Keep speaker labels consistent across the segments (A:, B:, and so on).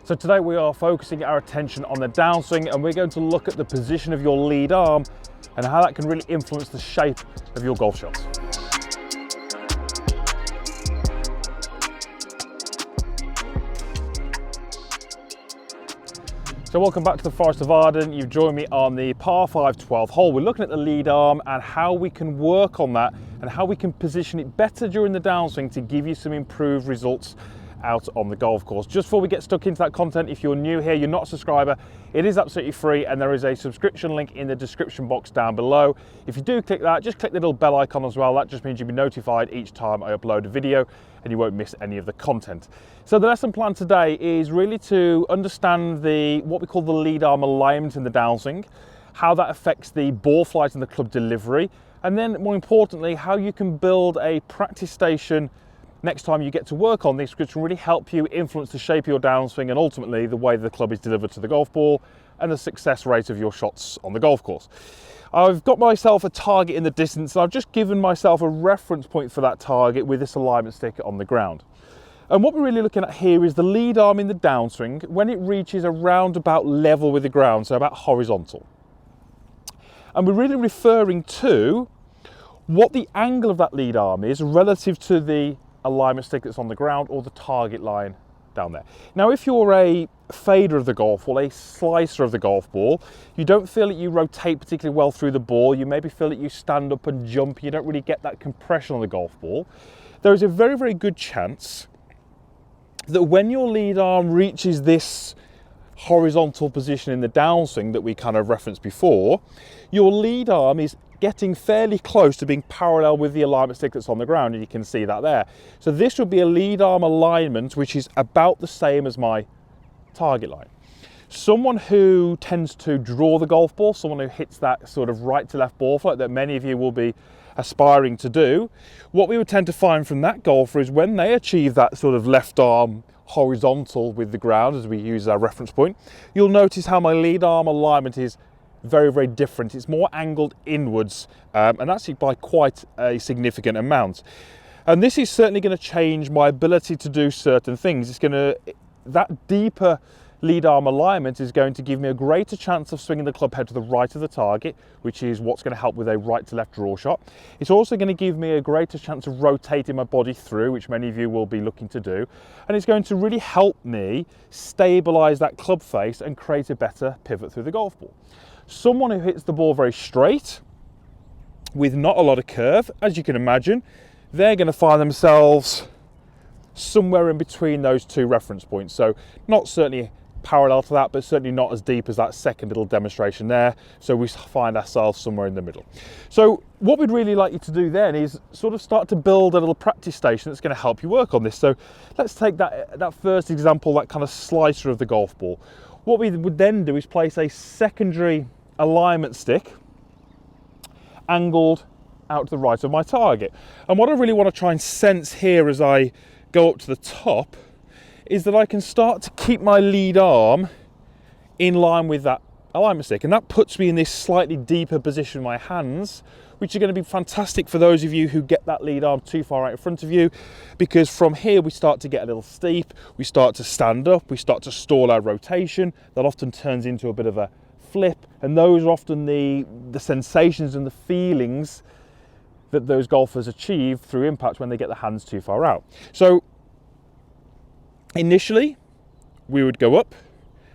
A: So today we are focusing our attention on the downswing, and we're going to look at the position of your lead arm and how that can really influence the shape of your golf shots. So welcome back to the Forest of Arden. You've joined me on the par 5 12th hole. We're looking at the lead arm and how we can work on that and how we can position it better during the downswing to give you some improved results out on the golf course. Just before we get stuck into that content, if you're new here, you're not a subscriber, it is absolutely free and there is a subscription link in the description box down below. If you do click that, just click the little bell icon as well. That just means you'll be notified each time I upload a video and you won't miss any of the content. So the lesson plan today is really to understand what we call the lead arm alignment in the downswing, how that affects the ball flight and the club delivery, and then more importantly, how you can build a practice station next time you get to work on this, which will really help you influence the shape of your downswing and ultimately the way the club is delivered to the golf ball and the success rate of your shots on the golf course. I've got myself a target in the distance and I've just given myself a reference point for that target with this alignment stick on the ground. And what we're really looking at here is the lead arm in the downswing when it reaches around about level with the ground, so about horizontal. And we're really referring to what the angle of that lead arm is relative to the alignment stick that's on the ground or the target line down there. Now, if you're a fader of the golf ball, a slicer of the golf ball, you don't feel that you rotate particularly well through the ball, you maybe feel that you stand up and jump, you don't really get that compression on the golf ball, there is a very, very good chance that when your lead arm reaches this horizontal position in the downswing that we kind of referenced before, your lead arm is getting fairly close to being parallel with the alignment stick that's on the ground, and you can see that there. So this would be a lead arm alignment which is about the same as my target line. Someone who tends to draw the golf ball, someone who hits that sort of right to left ball flight that many of you will be aspiring to do, what we would tend to find from that golfer is when they achieve that sort of left arm horizontal with the ground, as we use our reference point, you'll notice how my lead arm alignment is very, very different. It's more angled inwards, and that's by quite a significant amount. And this is certainly going to change my ability to do certain things. That deeper lead arm alignment is going to give me a greater chance of swinging the club head to the right of the target, which is what's going to help with a right to left draw shot. It's also going to give me a greater chance of rotating my body through, which many of you will be looking to do. And it's going to really help me stabilize that club face and create a better pivot through the golf ball. Someone who hits the ball very straight with not a lot of curve, as you can imagine, they're going to find themselves somewhere in between those two reference points. So not certainly parallel to that, but certainly not as deep as that second little demonstration there. So we find ourselves somewhere in the middle. So what we'd really like you to do then is sort of start to build a little practice station that's going to help you work on this. So let's take that first example, that kind of slicer of the golf ball. What we would then do is place a secondary alignment stick angled out to the right of my target. And what I really want to try and sense here as I go up to the top is that I can start to keep my lead arm in line with that alignment stick, and that puts me in this slightly deeper position with my hands, which are going to be fantastic for those of you who get that lead arm too far out in front of you, because from here we start to get a little steep, we start to stand up, we start to stall our rotation. That often turns into a bit of a flip, and those are often the sensations and the feelings that those golfers achieve through impact when they get the hands too far out. So initially we would go up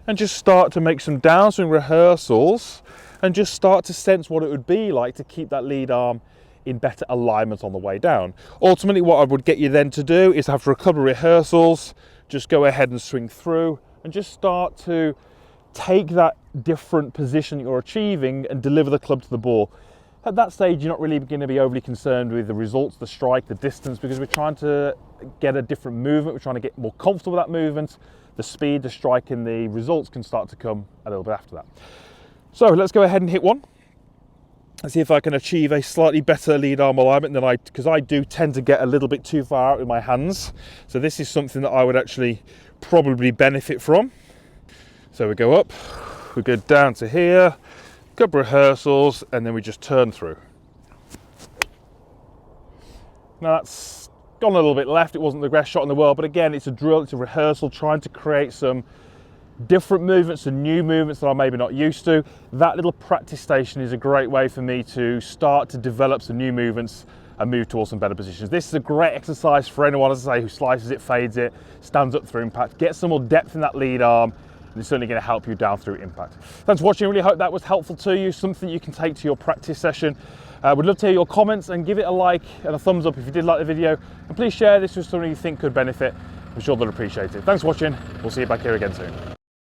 A: and just start to make some downswing rehearsals and just start to sense what it would be like to keep that lead arm in better alignment on the way down. Ultimately, what I would get you then to do is, after a couple of rehearsals, just go ahead and swing through and just start to take that different position that you're achieving and deliver the club to the ball. At that stage, you're not really going to be overly concerned with the results, the strike, the distance, because we're trying to get a different movement. We're trying to get more comfortable with that movement. The speed, the strike, and the results can start to come a little bit after that. So let's go ahead and hit one and see if I can achieve a slightly better lead arm alignment than because I do tend to get a little bit too far out with my hands. So this is something that I would actually probably benefit from. So we go up, we go down to here, couple of rehearsals, and then we just turn through. Now that's gone a little bit left. It wasn't the best shot in the world, but again, it's a drill, it's a rehearsal, trying to create some different movements and new movements that I'm maybe not used to, that little practice station is a great way for me to start to develop some new movements and move towards some better positions. This is a great exercise for anyone, as I say, who slices it, fades it, stands up through impact. Get some more depth in that lead arm, and it's certainly going to help you down through impact. Thanks for watching. I really hope that was helpful to you, something you can take to your practice session. Would love to hear your comments, and give it a like and a thumbs up if you did like the video, and please share this with someone you think could benefit. I'm sure they'll appreciate it. Thanks for watching. We'll see you back here again soon.